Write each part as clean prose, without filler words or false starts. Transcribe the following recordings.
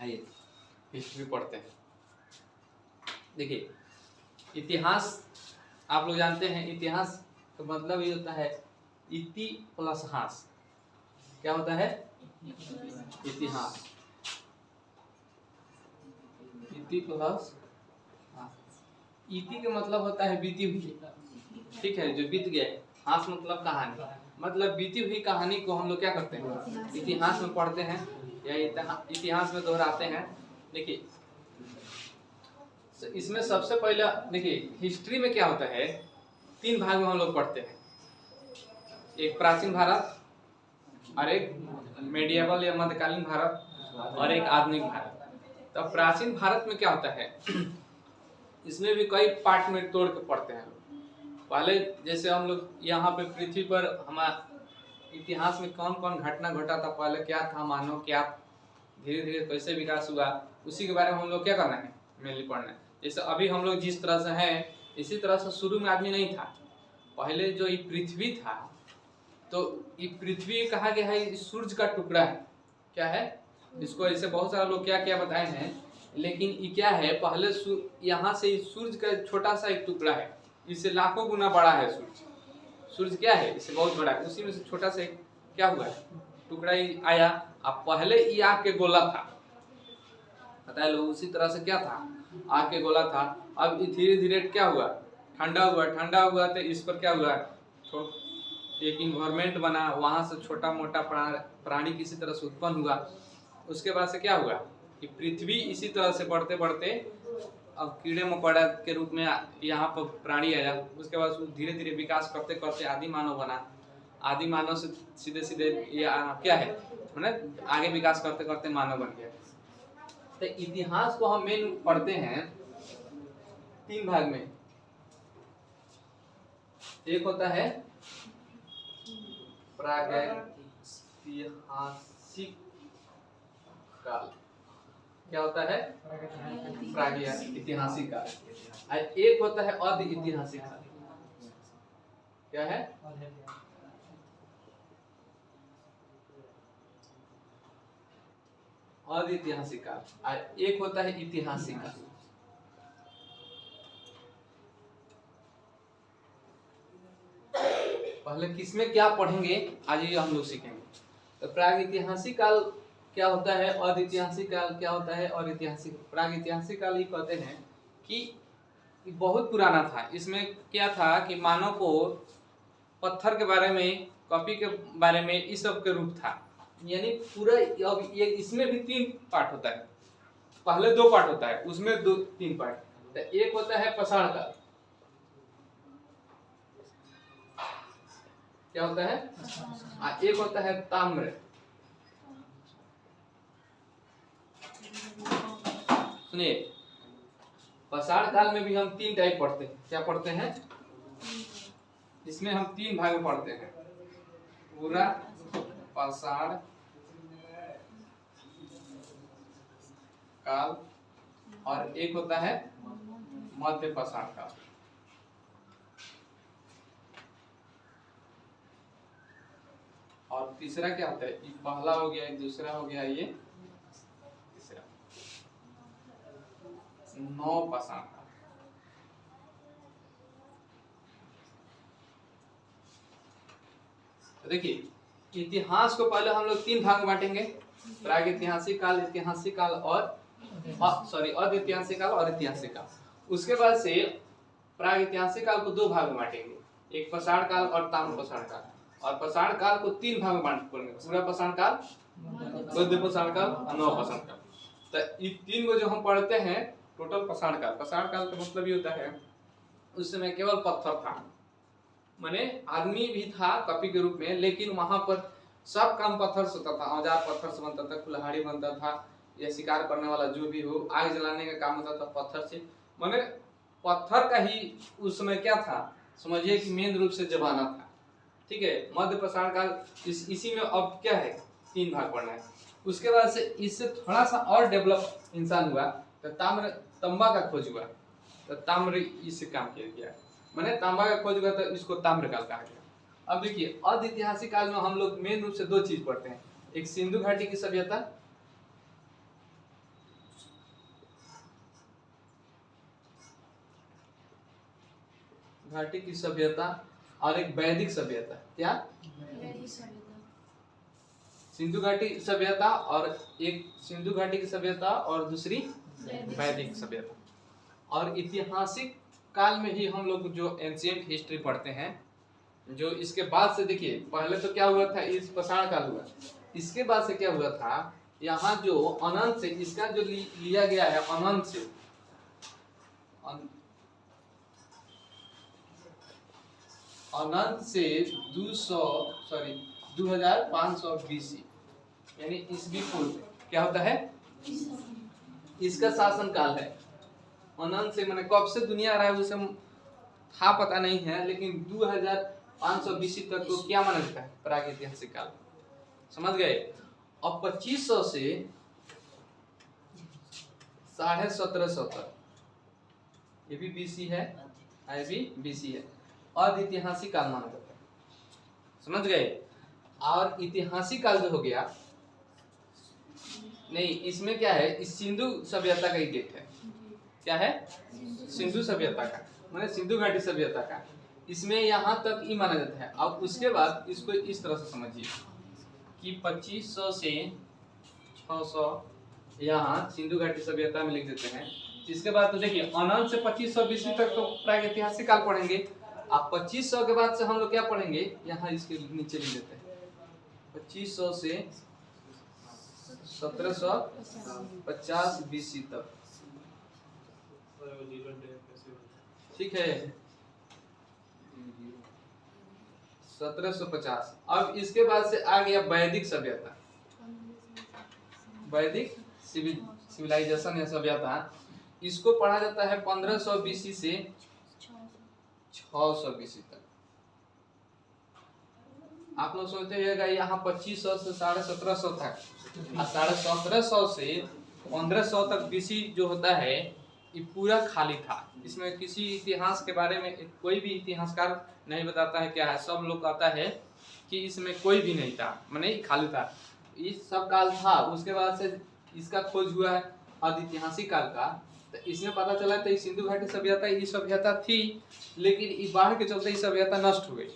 आइए हिस्ट्री पढ़ते हैं। देखिए इतिहास आप लोग जानते हैं, इतिहास का मतलब ये होता है इति प्लस हास। क्या होता है? इतिहास, इति प्लस हास। इति का मतलब होता है बीती हुई, ठीक है, जो बीत गया। हास मतलब कहानी, मतलब बीती हुई कहानी को हम लोग क्या करते हैं? इतिहास में पढ़ते हैं या इतिहास में दोहराते हैं। देखिए इसमें सबसे पहले देखिए हिस्ट्री में क्या होता है, 3 भाग में हम लोग पढ़ते हैं। एक प्राचीन भारत और एक मेडिएवल या मध्यकालीन भारत और एक आधुनिक भारत। तो प्राचीन भारत में क्या होता है, इसमें भी कई पार्ट में तोड़ के पढ़ते हैं। पहले जैसे हम लोग यहाँ पे पृथ्वी पर हमारे इतिहास में कौन कौन घटना घटा था, पहले क्या था, मानव क्या धीरे धीरे कैसे विकास हुआ, उसी के बारे में हम लोग क्या करना है, मेनली पढ़ना है। जैसे अभी हम लोग जिस तरह से हैं, इसी तरह से शुरू में आदमी नहीं था। पहले जो ये पृथ्वी था, तो ये पृथ्वी कहा गया है सूरज का टुकड़ा है। क्या है? इसको ऐसे बहुत सारे लोग क्या क्या बताए हैं, लेकिन ये क्या है, पहले यहाँ से सूरज का छोटा सा एक टुकड़ा है, इससे लाखों गुना बड़ा है सूरज। सूरज क्या है, इससे बहुत बड़ा है, उसी में से छोटा सा एक क्या हुआ है, टुकड़ा ही आया। अब पहले ये आग के गोला था, पता है लोग, उसी तरह से क्या था, आग के गोला था। अब धीरे धीरे क्या हुआ, ठंडा हुआ, ठंडा हुआ तो इस पर क्या हुआ, एक इन्वायरमेंट बना, वहां से छोटा मोटा प्राणी किसी तरह से उत्पन्न हुआ। उसके बाद से क्या हुआ कि पृथ्वी इसी तरह से बढ़ते बढ़ते अब कीड़े मकोड़ा के रूप में यहाँ पर प्राणी आया। उसके बाद धीरे धीरे विकास करते करते आदि मानव बना। आदि मानव से सीधे सीधे क्या है, आगे विकास करते करते मानव बन गया। तो इतिहास को हम मेन पढ़ते हैं 3 भाग में। एक होता है प्रागैतिहासिक काल। क्या होता है? प्रागैतिहासिक काल। और एक होता है अधैतिहासिक काल। क्या है? अधैतिहासिक काल। और एक होता है ऐतिहासिक काल। पहले किसमें क्या पढ़ेंगे, आज ये हम लोग सीखेंगे। तो प्रागैतिहासिक काल क्या होता है, अधैतिहासिक काल क्या होता है, और ऐतिहासिक। प्रागैतिहासिक काल ये कहते हैं कि बहुत पुराना था। इसमें क्या था कि मानव को पत्थर के बारे में, कॉपी के बारे में, इस सब के रूप था। यानी पूरा अब ये इसमें भी 3 पार्ट होता है। पहले 2 पार्ट होता है, उसमें 3 पार्ट। तो एक होता है पाषाण काल। क्या होता है? एक होता है ताम्र। सुनिए, पाषाण काल में भी हम 3 टाइप पढ़ते हैं। क्या पढ़ते हैं? इसमें हम 3 भाग में पढ़ते हैं, पूरा पाषाण काल, और एक होता है मध्य पाषाण काल। और तीसरा क्या होता है, पहला हो गया, दूसरा हो गया, ये तीसरा, 9 पाषाण काल। तो देखिए इतिहास को पहले हम लोग 3 भाग में बांटेंगे, प्रागैतिहासिक काल, ऐतिहासिक काल और अधैतिहासिक काल और ऐतिहासिक काल। उसके बाद से प्रागैतिहासिक काल को 2 भाग में बांटेंगे, एक पाषाण काल और ताम्र पाषाण काल। और पाषाण काल को 3 भाग में बांटेंगे, पूरा पाषाण काल, मध्य पाषाण काल और नव पाषाण काल। तो ये 3 को जो हम पढ़ते हैं टोटल पाषाण काल। पाषाण काल का मतलब ये होता है उस समय केवल पत्थर था, माने आदमी भी था कॉपी के रूप में, लेकिन वहां पर सब काम पत्थर से होता था। औजार पत्थर से बनता था, कुल्हाड़ी बनता था, या शिकार करने वाला जो भी हो, आग जलाने का काम होता था पत्थर से। माने पत्थर का ही उस समय क्या था, समझिए कि मेन रूप से जमाना था। ठीक है, मध्य पाषाण काल इसी में अब क्या है, 3 भाग पढ़ना है। उसके बाद से इससे थोड़ा सा और डेवलप इंसान हुआ, तो तांबा का खोज हुआ, तो ताम्र इससे काम किया गया, मैंने तांबा का खोज हुआ, तो इसको ताम्र काल कहा गया। अब देखिए अधैतिहासिक काल में हम लोग मेन रूप से 2 चीज पढ़ते हैं, एक सिंधु घाटी की सभ्यता, घाटी की सभ्यता और एक वैदिक सभ्यता। क्या? सिंधु घाटी सभ्यता और एक सिंधु घाटी की सभ्यता और दूसरी वैदिक सभ्यता। और ऐतिहासिक काल में ही हम लोग जो एंशिएंट हिस्ट्री पढ़ते हैं, जो इसके बाद से देखिए पहले तो क्या हुआ था, इस पाषाण काल हुआ, इसके बाद से क्या हुआ था, यहाँ जो अनंत से इसका जो लिया गया है, अनंत से 2500 BC यानी ईस्वी पूर्व क्या होता है, इसका शासन काल है। अनंत से मैंने कब से दुनिया रहा है उसे था पता नहीं है, लेकिन 2500 BC तक को क्या माना जाता है, प्रागैतिहासिक काल। समझ गए? अब 2500 से 1750 तक ये भी BC है, ये भी BC है, ऐतिहासिक काल माना जाता है। समझ गए? और ऐतिहासिक काल जो हो गया, नहीं इसमें क्या है, इस सिंधु सभ्यता का ही डेट है। क्या है? सिंधु सभ्यता का, माने सिंधु घाटी सभ्यता का, इसमें यहाँ तक ही माना जाता है। अब उसके बाद इसको इस तरह से समझिए कि 2500 से 600 यहाँ सिंधु घाटी सभ्यता में लिख देते हैं। इसके बाद तो देखिए अनंत से 2500 BC तक तो प्रागैतिहासिक काल पढ़ेंगे। अब 2500 के बाद से हम लोग क्या पढ़ेंगे, यहाँ इसके नीचे लिख देते हैं 2500 से 1750 BC तक। ठीक है, 1750। अब इसके बाद से आ गया वैदिक सभ्यता, वैदिक सिविलाइजेशन या सभ्यता। इसको पढ़ा जाता है 1500 BC से 600 BC तक। आप लोग सोचते होगा यहाँ 2500 से 1750 तक, 1750 से 1500 तक BC जो होता है ये पूरा खाली था। इसमें किसी इतिहास के बारे में कोई भी इतिहासकार नहीं बताता है क्या है, सब लोग कहता है कि इसमें कोई भी नहीं था, माने खाली था, इस सब काल था। उसके बाद से इसका खोज हुआ है ऐतिहासिक काल का, तो इसमें पता चला था सिंधु घाटी सभ्यता ये सभ्यता थी, लेकिन इस बाढ़ के चलते ये सभ्यता नष्ट हो गई।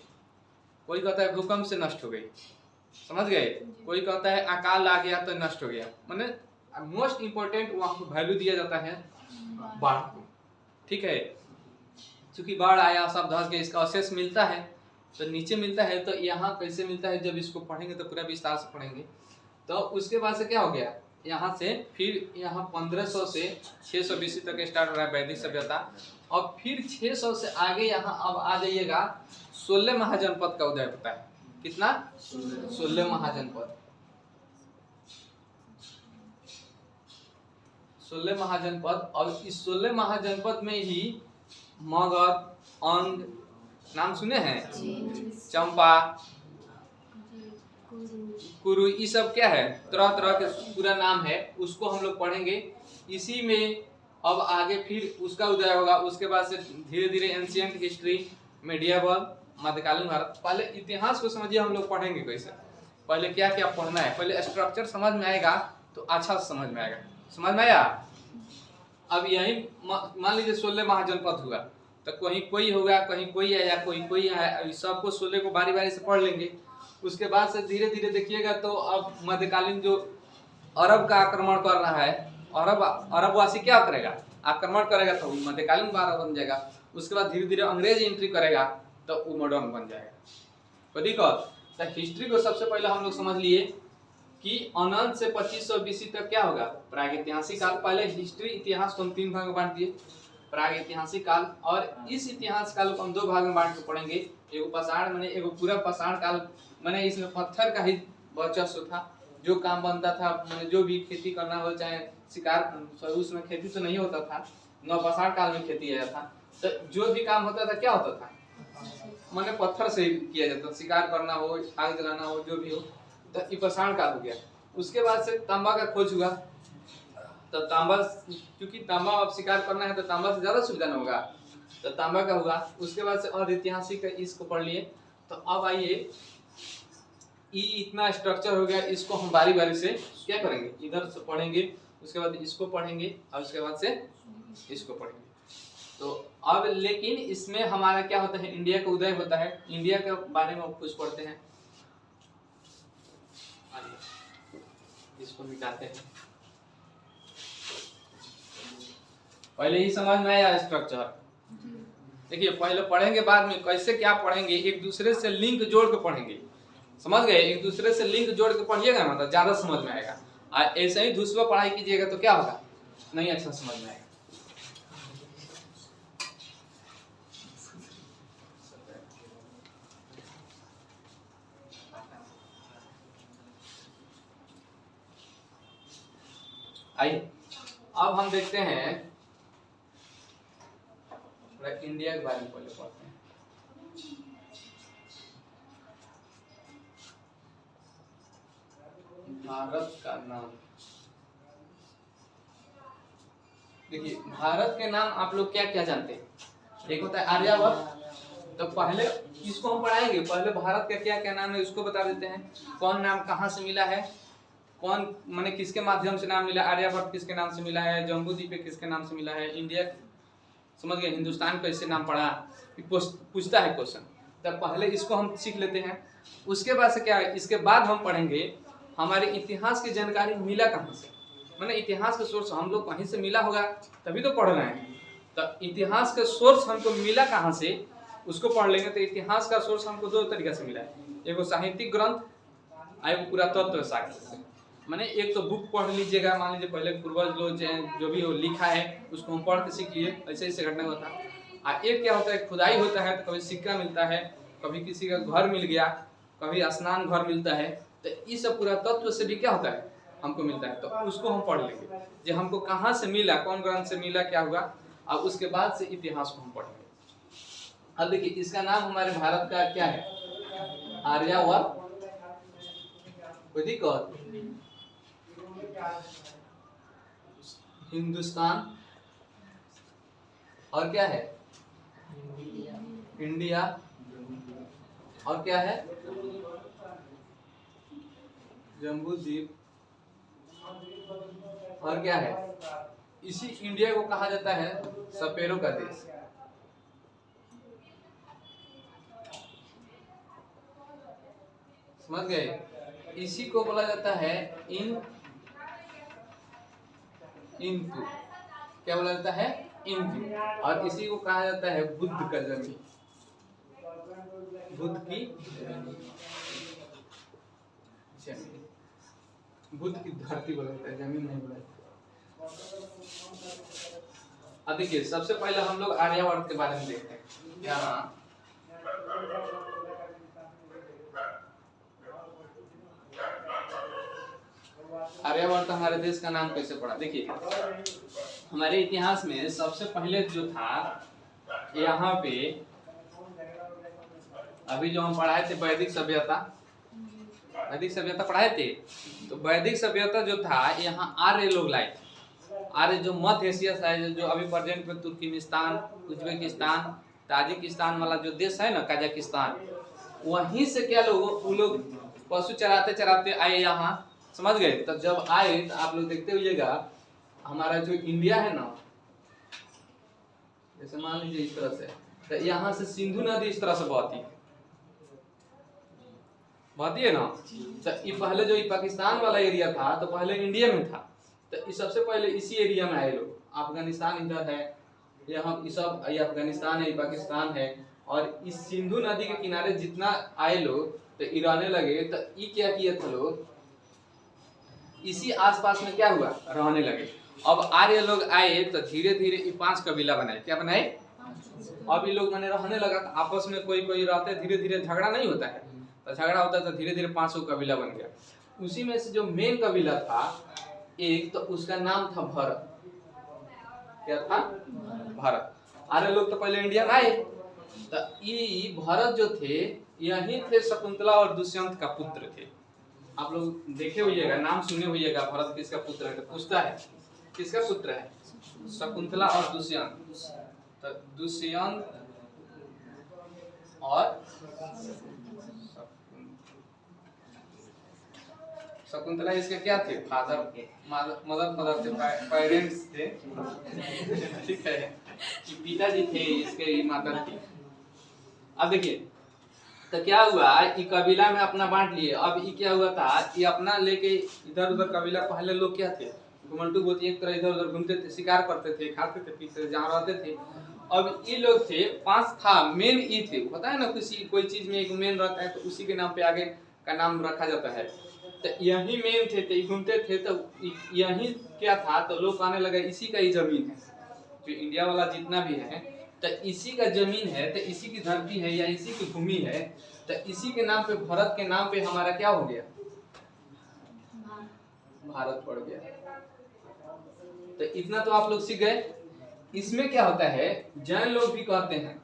कोई कहता है भूकंप से नष्ट हो गई, समझ गए? कोई कहता है अकाल आ गया तो नष्ट हो गया। माने मोस्ट इंपोर्टेंट वहाँ को वैल्यू दिया जाता है बाढ़ को। ठीक है, क्योंकि बाढ़ आया सब धस गया, इसका अवशेष मिलता है तो नीचे मिलता है, तो यहाँ कैसे मिलता है, जब इसको पढ़ेंगे तो पूरा विस्तार से पढ़ेंगे। तो उसके बाद से क्या हो गया, यहाँ से फिर यहाँ 1500 से 600 BC तक स्टार्ट हो रहा है वैदिक सभ्यता। और फिर 600 से आगे यहाँ अब आ जाइएगा 16 महाजनपद का उदय होता है। कितना? 16 महाजनपद। 16 महाजनपद। और इस 16 महाजनपद में ही मगध, अंग नाम सुने हैं, चंपा, कुरु, ये सब क्या है, तरह तरह के पूरा नाम है, उसको हम लोग पढ़ेंगे। इसी में अब आगे फिर उसका उदय होगा। उसके बाद से धीरे धीरे एंशिएंट हिस्ट्री, मेडिएवल, मध्यकालीन भारत। पहले इतिहास को समझिए, हम लोग पढ़ेंगे कैसे, पहले क्या क्या पढ़ना है, पहले स्ट्रक्चर समझ में आएगा तो अच्छा से समझ में आएगा। समझ में आया? अब यही मान लीजिए 16 महाजनपद हुआ, तो कहीं कोई होगा, कहीं कोई आया, कोई आया, सबको 16 को बारी बारी से पढ़ लेंगे। उसके बाद से धीरे धीरे देखिएगा तो अब मध्यकालीन जो अरब का आक्रमण कर रहा है, अरबवासी क्या करेगा, आक्रमण करेगा तो मध्यकालीन भारत बन जाएगा। उसके बाद धीरे धीरे अंग्रेज एंट्री करेगा तो वो मॉडर्न बन जाएगा। तो देखो, तो हिस्ट्री को सबसे पहले हम लोग समझ लिए कि अनंत से 2500 BC तक क्या होगा, प्रागैतिहासिक काल। पहले हिस्ट्री इतिहास को हम 3 भाग में बांट दिए, प्रागैतिहासिक काल। और इस इतिहास काल को हम 2 भाग में बांट के पढ़ेंगे। एगो पाषाण माने एगो पूरा पाषाण काल, माने इसमें पत्थर का ही वर्चस्व था, जो काम बनता था, माने जो भी खेती करना हो, चाहे शिकार, उसमें खेती तो नहीं होता था, नवपाषाण काल में खेती आया था। तो जो भी काम होता था क्या होता था, माने पत्थर से किया जाता, शिकार करना हो, आग जलाना हो, जो भी हो, तो ये पाषाण काल हो गया। उसके बाद से तांबा का खोज हुआ, तो तांबा, क्योंकि तांबा अब शिकार करना है तो तांबा से ज्यादा सुविधा न होगा, तो तांबा का हुआ। उसके बाद से और ऐतिहासिक इसको पढ़ लिए। तो अब आइए, ये इतना स्ट्रक्चर हो गया, इसको हम बारी बारी से क्या करेंगे, इधर से पढ़ेंगे, उसके बाद इसको पढ़ेंगे और उसके बाद से इसको पढ़ेंगे। तो अब लेकिन इसमें हमारा क्या होता है, इंडिया का उदय होता है। इंडिया के बारे में कुछ पढ़ते हैं, इसको मिटाते हैं। पहले ही समझ में आया स्ट्रक्चर? देखिए पहले पढ़ेंगे, बाद में कैसे क्या पढ़ेंगे, एक दूसरे से लिंक जोड़ के पढ़ेंगे, समझ गए? एक दूसरे से लिंक जोड़ के पढ़िएगा ना तो ज्यादा समझ में आएगा। ऐसे ही दूसरा पढ़ाई कीजिएगा तो क्या होगा, नहीं अच्छा समझ में आएगा। आइए अब हम देखते हैं इंडिया के बारे में पहले पढ़ते हैं। भारत का नाम, देखिए भारत के नाम आप लोग क्या क्या जानते हैं? एक होता है आर्यभट्ट। तो पहले इसको हम पढ़ाएंगे, पहले भारत का क्या क्या नाम है उसको बता देते हैं। कौन नाम कहाँ से मिला है, कौन माने किसके माध्यम से नाम मिला, आर्यभट्ट किसके नाम से मिला है, जम्बूद्वीप किसके नाम से मिला है, इंडिया समझ गए, हिंदुस्तान कैसे नाम पड़ा, पूछता है क्वेश्चन। तब पहले इसको हम सीख लेते हैं। उसके बाद से क्या है, इसके बाद हम पढ़ेंगे हमारे इतिहास की जानकारी मिला कहाँ से, मैंने इतिहास का सोर्स हम लोग कहीं से मिला होगा तभी तो पढ़ रहे हैं। तो इतिहास का सोर्स हमको मिला कहाँ से उसको पढ़ लेंगे। तो इतिहास का सोर्स हमको दो तरीके से मिला है, एक साहित्यिक ग्रंथ, एक पुरातत्व साक्ष्य से। मैंने एक तो बुक पढ़ लीजिएगा, मान लीजिए पहले पूर्वज लोग जो भी लिखा है उसको हम पढ़ के सीख लिए, ऐसे ऐसे घटना होता है। और एक क्या होता है, खुदाई होता है, तो कभी सिक्का मिलता है, कभी किसी का घर मिल गया, कभी स्नान घर मिलता है। तो इस पुरातत्व से भी क्या होता है, हमको मिलता है, तो उसको हम पढ़ लेंगे जो हमको कहाँ से मिला, कौन ग्रंथ से मिला, क्या हुआ। अब उसके बाद से इतिहास को हम पढ़ेंगे। अब देखिए इसका नाम हमारे भारत का क्या है, आर्यभट्ट। कोई दिक्कत? हिंदुस्तान और क्या है, इंडिया और क्या है, जम्बूद्वीप और क्या है, इसी इंडिया को कहा जाता है सपेरों का देश। समझ गए? इसी को बोला जाता है इनकू, क्या बोला जाता है, इनकू। और इसी को कहा जाता है बुद्ध का जमीन, बुद्ध की जमीन, बुद्ध की धरती बोला जाता है, जमीन नहीं बोला जाता। अब देखिए सबसे पहले हम लोग आर्यभट्ट के बारे में देखते हैं। यहाँ आर्यभट्ट हमारे देश का नाम कैसे पड़ा, देखिए हमारे इतिहास में सबसे पहले जो था यहाँ पे, अभी जो हम पढ़ाए थे वैदिक सभ्यता, वैदिक सभ्यता पढ़ाए थे। तो वैदिक सभ्यता जो था यहाँ आर्य लोग लाए थे। आर्य जो मध्य एशिया है, जो अभी प्रेजेंट में तुर्कमेनिस्तान, उज्बेकिस्तान, ताजिकिस्तान वाला जो देश है ना, कजाकिस्तान, वहीं से क्या लोग, वो लोग पशु चराते चराते आए यहाँ, समझ गए। तो जब आए तो आप लोग देखते हुइएगा हमारा जो इंडिया है ना, जैसे मान लीजिए इस तरह से, तो यहाँ से सिंधु नदी इस तरह से बहती है ना। तो ये पहले जो पाकिस्तान वाला एरिया था तो पहले इंडिया में था। तो ये सबसे पहले इसी एरिया में आए लोग। अफगानिस्तान इधर है, यहाँ ये सब, ये अफगानिस्तान है, पाकिस्तान है। और इस सिंधु नदी के किनारे जितना आए लोग तो ये रहने लगे। तो ये क्या किए थे लोग, इसी आसपास में क्या हुआ, रहने लगे। अब आर्य लोग आए तो धीरे धीरे ये 5 कबीला बनाए। क्या बनाए? अब ये लोग मैंने रहने लगा, तो आपस में कोई कोई रहते, धीरे धीरे झगड़ा नहीं होता है, तो झगड़ा होता तो धीरे धीरे 500 कबीला बन गया। उसी में से जो मेन कबीला था एक, तो उसका नाम था भरत। क्या था? भरत। आर्य लोग तो पहले इंडिया में आए। तो ये भरत जो थे, यही थे शकुंतला और दुष्यंत का पुत्र थे। आप लोग देखे होइएगा, नाम सुने होइएगा, भरत किसका पुत्र है, तो पूछता है किसका पुत्र है, शकुंतला और दुष्यंत। तो दुष्यंत और शकुंतला इसके क्या थे, फादर, मदर थे, पेरेंट्स थे। ठीक है, कि पिताजी थे इसके माता थी। अब देखिए तो क्या हुआ, ये कबीला में अपना बांट लिए। अब ये क्या हुआ था, ये अपना लेके इधर उधर कबीला, पहले लोग क्या थे, घुमंटू गोती एक तरह इधर उधर घूमते थे, शिकार करते थे, खाते थे, पीते थे, जहाँ रहते थे। अब ये लोग थे 5 था मेन, ई थे, पता है ना, किसी कोई चीज में एक मेन रहता है तो उसी के नाम पे आगे का नाम रखा जाता है। तो यही मेन थे, तो घूमते थे, तो यही क्या था, तो लोग कहने लगे इसी का ही जमीन है, जो इंडिया वाला जितना भी है तो इसी का जमीन है, तो इसी की धरती है या इसी की भूमि है, तो इसी के नाम पे, भारत के नाम पे हमारा क्या हो गया, भारत पड़ गया। तो इतना तो आप लोग सीख गए। इसमें क्या होता है, जैन लोग भी कहते हैं,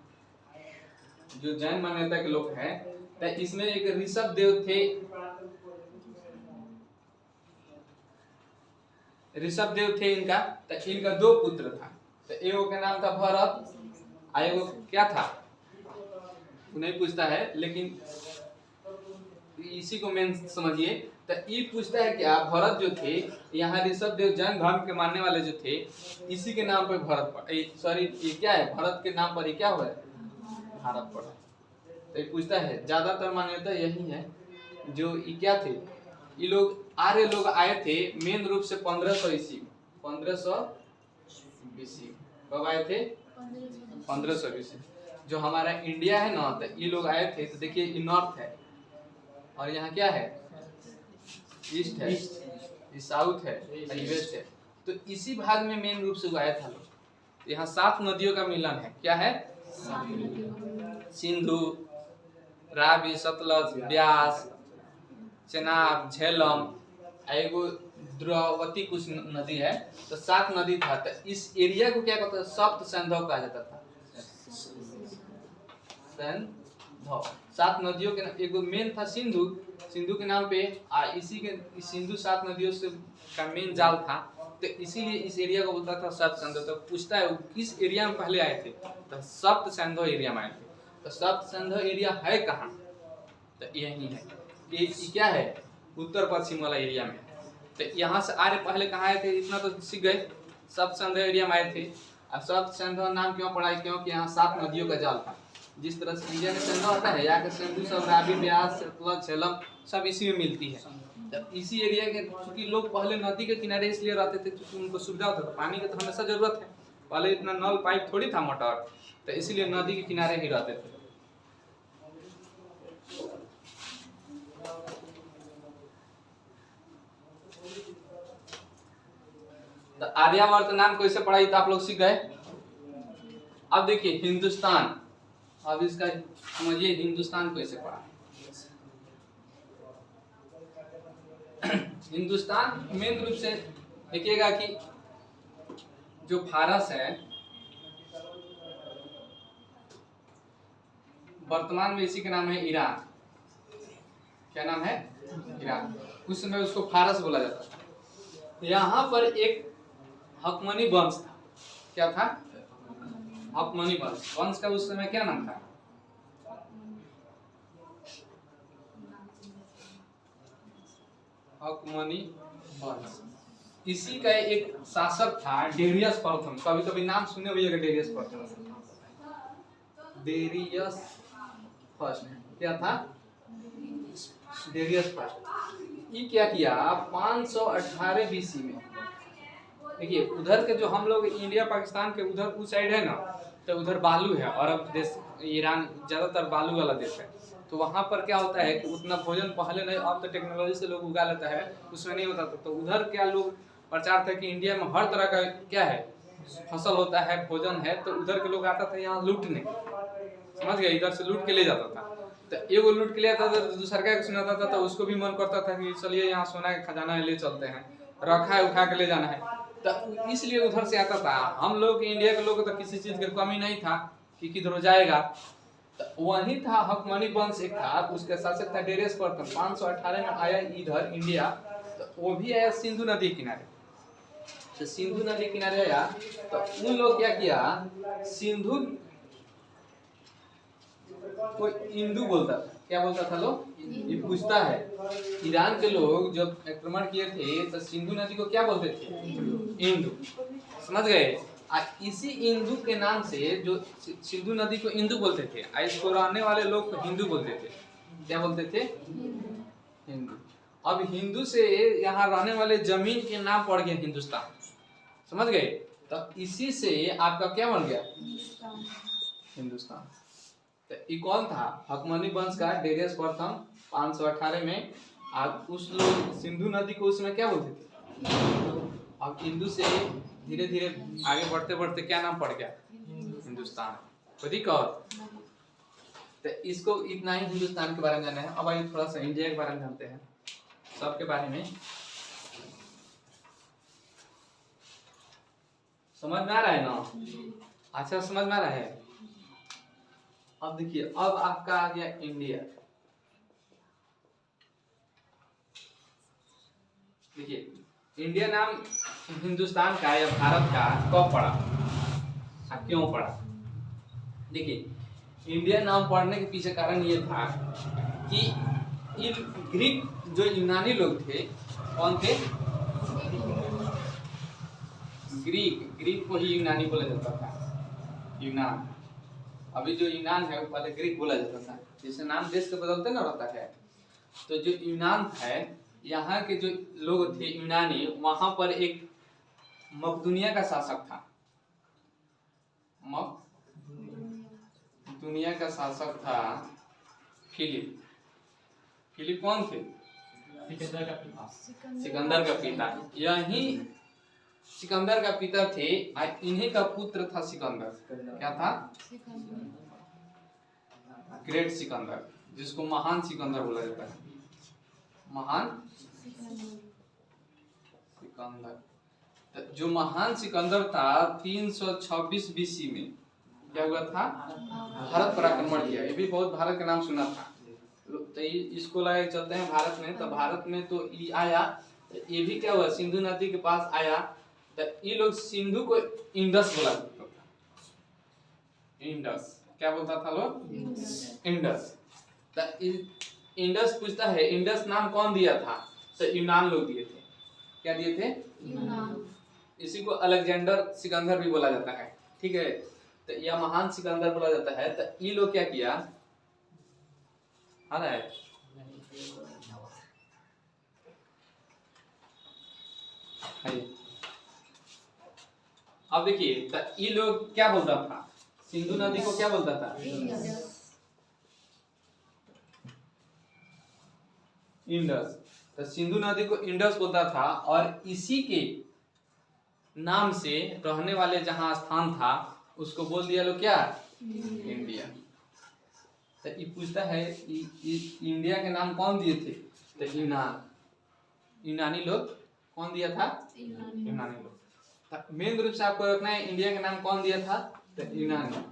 जो जैन मान्यता के लोग हैं, तो इसमें एक ऋषभ देव थे, ऋषभ देव थे इनका, तो इनका 2 पुत्र था, तो एगो का नाम था भरत, एगो क्या था नहीं पूछता है, लेकिन इसी को मेन समझिए। तो ये पूछता है क्या, भरत जो थे, यहाँ ऋषभ देव जैन धर्म के मानने वाले जो थे, इसी के नाम पे भरत सॉरी ये क्या है, भरत के नाम पर ये क्या हुआ है, भारत पड़ा। तो ये पूछता है, ज्यादातर मान्यता यही है, जो ये क्या थे, ये लोग आर्य लोग आए थे मेन रूप से 1500 ईस्वी, 1500 बीसी। कब आए थे, 1500 बीसी। जो हमारा इंडिया है ना, तो ये लोग आए थे, तो देखिए ये नॉर्थ है और यहाँ क्या है, ईस्ट है, ये साउथ है, ये वेस्ट है। तो इसी भाग में मेन रूप से वो आया था लोग। यहाँ 7 नदियों का मिलन है, क्या है, सिंधु, रावी, सतलज, ब्यास, चेनाब, झेलम, एगो द्रवती कुछ नदी है, तो 7 नदी था। तो इस एरिया को क्या कहते हैं, सप्त सिंधु कहा जाता था, सिंधु। 7 नदियों के नाम, एगो मेन था सिंधु, सिंधु के नाम पे, इसी के सिंधु 7 नदियों से का मेन जाल था, तो इसीलिए इस एरिया को बोलता था सप्त सिंधु। तो पूछता है किस एरिया में पहले आए थे, तो सप्त सिंधु एरिया में आए थे। तो सप्त सिंधु एरिया है कहाँ, तो यही है कि क्या है, उत्तर पश्चिम वाला एरिया में। तो यहाँ से आर्य पहले कहाँ आए थे, इतना तो सीख गए, सप्त सिंधु एरिया में आए थे। अब सप्त सिंधु नाम क्यों पड़ा, क्योंकि यहाँ 7 नदियों का जाल था। जिस तरह से इंडिया में सिंधु आता है, यहाँ के सिंधु सब रावी, ब्यास, सतलज, झेलम सब इसी में मिलती है। तो इसी एरिया के, क्योंकि लोग पहले नदी के किनारे इसलिए रहते थे क्योंकि उनको सुविधा होता था, पानी की तो हमेशा जरूरत है, पहले इतना नल पाइप थोड़ी था मोटर, तो इसीलिए नदी के किनारे ही रहते थे। तो आर्यावर्त नाम कैसे पड़ा, तो आप लोग सीख गए। अब देखिए हिंदुस्तान, अब इसका समझिए हिंदुस्तान कैसे पड़ा। हिंदुस्तान मेन रूप से देखिएगा कि जो फारस है, वर्तमान में इसी का नाम है ईरान। क्या नाम है, ईरान। उस समय उसको फारस बोला जाता था। यहाँ पर एक हकमनी वंश था, क्या था, हकमनी वंश। वंश का उस समय क्या नाम था, हकमनी वंश। इसी का एक शासक था डेरियस प्रथम, कभी कभी नाम सुने हुए डेरियस प्रथम, डेरियस फर्स्ट। क्या था, डेरियस फर्स्ट। ये क्या किया, 518 बीसी में। देखिए उधर के जो हम लोग इंडिया पाकिस्तान के उधर उस साइड है ना, तो उधर बालू है, अरब देश, ईरान ज्यादातर बालू वाला देश है। तो वहाँ पर क्या होता है कि उतना भोजन पहले नहीं, अब तो टेक्नोलॉजी से लोग उगा लेता है, उसमें नहीं होता था। तो उधर क्या लोग प्रचार था कि इंडिया में हर तरह का क्या है, फसल होता है, भोजन है, तो उधर के लोग आता था यहाँ लूटने, समझ गए, इधर से लूट के ले जाता था। तो एगो लूट के ले आता था, दूसरा का सुनाता था, तो उसको भी मन करता था कि चलिए यहाँ सोना का खजाना ले चलते हैं, रखा है उठा के ले जाना है। तो इसलिए उधर से आता था। हम लोग इंडिया के लोग तो किसी चीज की कमी नहीं था कि किधर जाएगा। तो वही था हकमनी वंश एक था, उसके शासक था डेरियस प्रथम। 518 में आया इधर इंडिया, तो वो भी आया सिंधु नदी किनारे। तो सिंधु नदी किनारे आया, तो उन लोग क्या किया, सिंधु कोई हिंदू बोलता था, क्या बोलता था लोग, ये पूछता है ईरान के लोग जब आक्रमण किए थे तो सिंधु नदी को क्या बोलते थे, हिंदू, समझ गए। इसी इंदु के नाम से जो सिंधु नदी को इंदु बोलते थे, इसको रहने वाले लोग को हिंदू बोलते थे। क्या बोलते थे? हिंदू। अब हिंदू से यहाँ रहने वाले जमीन के नाम पड़ गया हिंदुस्तान, समझ गए? तो इसी से आपका क्या बन गया? हिंदुस्तान। तो ये कौन था? हकमनी वंश का डेरियस प्रथम 518 में। आप उस लोग सिंधु नदी को उसमें क्या बोलते थे? अब हिंदू से धीरे धीरे आगे बढ़ते बढ़ते क्या नाम पड़ गया? हिंदुस्तान। ठीक है, तो इसको इतना ही हिंदुस्तान के बारे में जाना है। अब आइए थोड़ा सा इंडिया के बारे में जानते हैं, सबके बारे में। समझ में आ रहा है ना? अच्छा, समझ में आ रहा है। अब देखिए, अब आपका आ गया इंडिया। देखिए, इंडिया नाम हिंदुस्तान का या भारत का कब पड़ा, क्यों पड़ा? देखिए, इंडिया नाम पड़ने के पीछे कारण ये था कि ग्रीक जो यूनानी लोग थे, कौन थे? ग्रीक को ही यूनानी बोला जाता था, यूनान। अभी जो यूनान है वो पहले ग्रीक बोला जाता था। जैसे नाम देश के बदलते ना रहता है, तो जो यूनान है, यहाँ के जो लोग थे यूनानी, वहां पर एक मकदूनिया का शासक था। दुनिया का शासक था फिलिप। फिलिप कौन थे? सिकंदर का पिता। यही सिकंदर का पिता थे, इन्हीं का पुत्र था सिकंदर। क्या था? ग्रेट सिकंदर, जिसको महान सिकंदर बोला जाता है। महान सिकंदर। तो जो महान सिकंदर था, 326 बीसी में क्या हुआ था? भारत पर आक्रमण किया। ये भी बहुत भारत का नाम सुना था, तो इसको लाए चलते हैं भारत में। तो भारत में तो ये आया, ये भी क्या हुआ? सिंधु नदी के पास आया। तो ये लोग सिंधु को इंडस बोला करता था। इंडस क्या बोलता था लोग? इंडस। तो इंडस पूछता है, इंडस नाम कौन दिया था? तो यूनान लोग दिए थे। क्या दिए थे? यूनान। इसी को अलेक्जेंडर सिकंदर भी बोला जाता है, ठीक है? तो यह महान सिकंदर बोला जाता है। तो ये लोग क्या किया? आ रहा है? अब देखिए, तो ये लोग क्या बोलता था? सिंधु नदी को क्या बोलता था? इंडस। तो सिंधु नदी को इंडस बोलता था, और इसी के नाम से रहने वाले जहां स्थान था उसको बोल दिया लोग क्या? इंडिया। तो ये पूछता है इंडिया के नाम कौन दिए थे? तो यूनानी लोग। कौन दिया था? यूनानी लोग। मेन रूप से आपको रखना है, इंडिया के नाम कौन दिया था? तो यूनानी।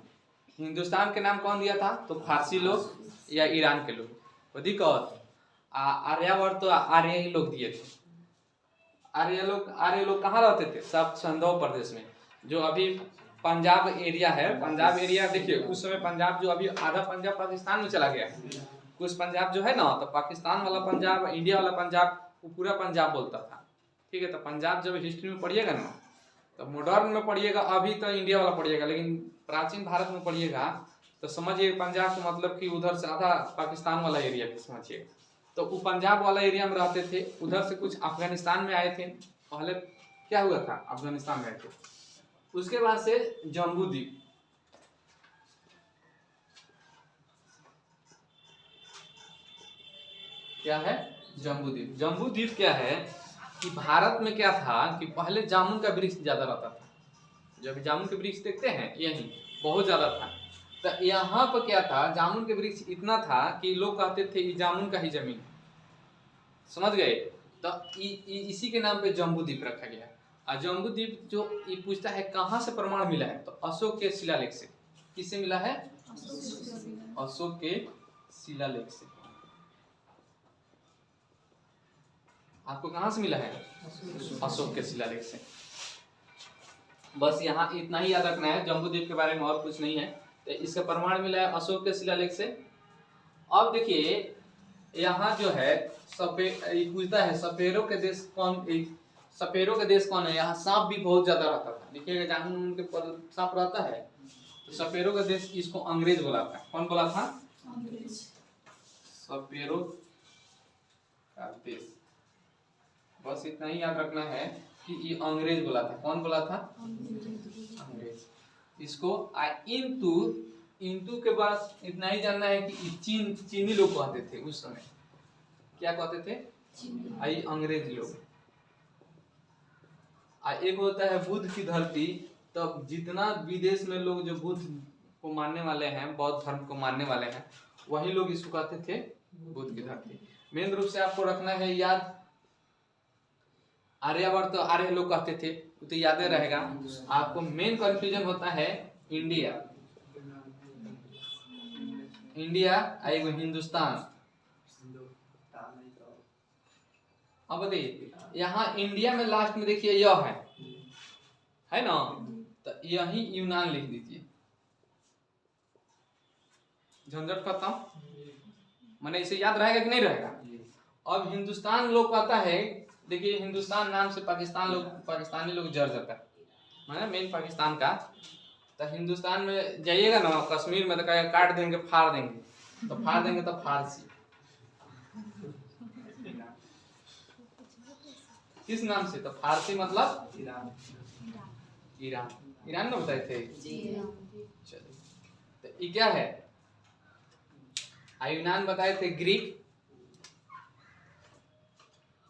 हिंदुस्तान के नाम कौन दिया था? तो फारसी लोग या ईरान के लोग। अधिक आर्यावर्त तो आर्य ही लोग दिए थे। आर्य लोग कहाँ रहते थे? सब संधव प्रदेश में, जो अभी पंजाब एरिया है। पंजाब एरिया देखिए, उस समय पंजाब जो अभी आधा पंजाब पाकिस्तान में चला गया है। कुछ पंजाब जो है ना, तो पाकिस्तान वाला पंजाब, इंडिया वाला पंजाब, वो पूरा पंजाब बोलता था, ठीक है? तो पंजाब जब हिस्ट्री में पढ़िएगा ना, तो मॉडर्न में पढ़िएगा, अभी तो इंडिया वाला पढ़िएगा, लेकिन प्राचीन भारत में पढ़िएगा तो समझिए पंजाब का मतलब कि उधर से आधा पाकिस्तान वाला एरिया भी समझिए। तो वो पंजाब वाला एरिया में रहते थे। उधर से कुछ अफगानिस्तान में आए थे। पहले क्या हुआ था? अफगानिस्तान में आए थे। उसके बाद से जम्बू द्वीप, क्या है? जम्बू द्वीप। जम्बू द्वीप क्या है कि भारत में क्या था कि पहले जामुन का वृक्ष ज्यादा रहता था। जब जामुन के वृक्ष देखते हैं, यही बहुत ज्यादा था। तो यहाँ पर क्या था? जामुन के वृक्ष इतना था कि लोग कहते थे ये जामुन का ही जमीन, समझ गए? तो इसी के नाम पे जम्बू द्वीप रखा गया। और जम्बू द्वीप जो ये पूछता है कहाँ से प्रमाण मिला है, तो अशोक के शिलालेख से। किससे मिला है? अशोक के शिलालेख से। आपको कहाँ से मिला है? अशोक के शिलालेख से। बस यहाँ इतना ही याद रखना है, जम्बू द्वीप के बारे में और कुछ नहीं है। तो इसका प्रमाण मिला है अशोक के शिलालेख से। अब देखिए, यहाँ जो है पूछता है सफेरों के देश कौन? सपेरों का देश कौन है? यहाँ सांप भी बहुत ज्यादा रहता था, देखिएगा जहाँ उनके सांप रहता है। तो सपेरों का देश, इसको अंग्रेज बोला था। कौन बोला था? अंग्रेज। सपेरों का देश, बस इतना ही याद रखना है कि ये अंग्रेज बोला था। कौन बोला था? अंग्रेज। इसको इंटू के बाद इतना ही जानना है कि चीनी लोग कहते थे उस समय। क्या कहते थे? आई अंग्रेज लोग। एक होता है बुद्ध की धरती। तब जितना विदेश में लोग जो बुद्ध को मानने वाले हैं, बौद्ध धर्म को मानने वाले हैं, वही लोग इसको कहते थे बुद्ध की धरती। मेन रूप से आपको रखना है याद, आर्यवर्त तो आर्य लोग कहते थे, तो याद रहेगा। आपको मेन कंफ्यूजन होता है इंडिया एगो हिंदुस्तान। अब बताइए, यहाँ इंडिया में लास्ट में देखिए यह है ना, तो यही यूनान लिख दीजिए, झंझट खत्म। माने इसे याद रहेगा कि नहीं रहेगा? अब हिंदुस्तान लोग कहता है, देखिए हिंदुस्तान नाम से पाकिस्तानी लोग जड़ जाता है, माने मेन पाकिस्तान का। तो हिंदुस्तान में जाइएगा ना, कश्मीर में तो कहेगा काट देंगे, फाड़ देंगे, तो फाड़ देंगे तो फारसी। किस नाम से? तो फारसी मतलब ईरान में बताए थे। चलिए, तो ये क्या है? यूनान बताए थे ग्रीक।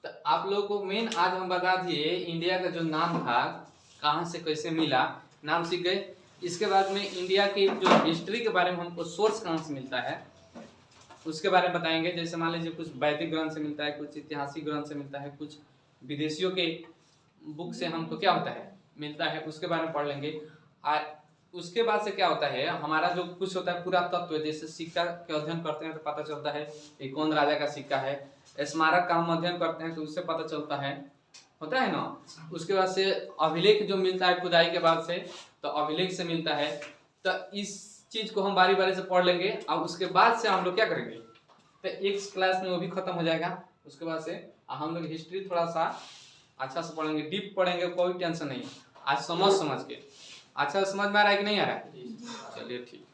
तो आप लोगों को मेन आज हम बता दिए इंडिया का जो नाम था कहाँ से कैसे मिला, नाम सीख गए। इसके बाद में इंडिया की जो हिस्ट्री के बारे में हमको सोर्स कहाँ से मिलता है उसके बारे में बताएंगे। जैसे मान लीजिए कुछ वैदिक ग्रंथ से मिलता है, कुछ ऐतिहासिक ग्रंथ से मिलता है, कुछ विदेशियों के बुक से हमको क्या होता है मिलता है, उसके बारे में पढ़ लेंगे। उसके बाद से क्या होता है, हमारा जो कुछ होता है पुरातत्व, जैसे सिक्का के अध्ययन करते हैं तो पता चलता है कि कौन राजा का सिक्का है। स्मारक का हम अध्ययन करते हैं तो उससे पता चलता है, होता है ना। उसके बाद से अभिलेख जो मिलता है खुदाई के बाद से, तो अभिलेख से मिलता है। तो इस चीज को हम बारी बारी से पढ़ लेंगे। अब उसके बाद से हम लोग क्या करेंगे, तो एक क्लास में वो भी खत्म हो जाएगा। उसके बाद से हम लोग हिस्ट्री थोड़ा सा अच्छा से पढ़ेंगे, डीप पढ़ेंगे, कोई टेंशन नहीं। आज समझ के अच्छा समझ में आ रहा है कि नहीं आ रहा है? चलिए ठीक।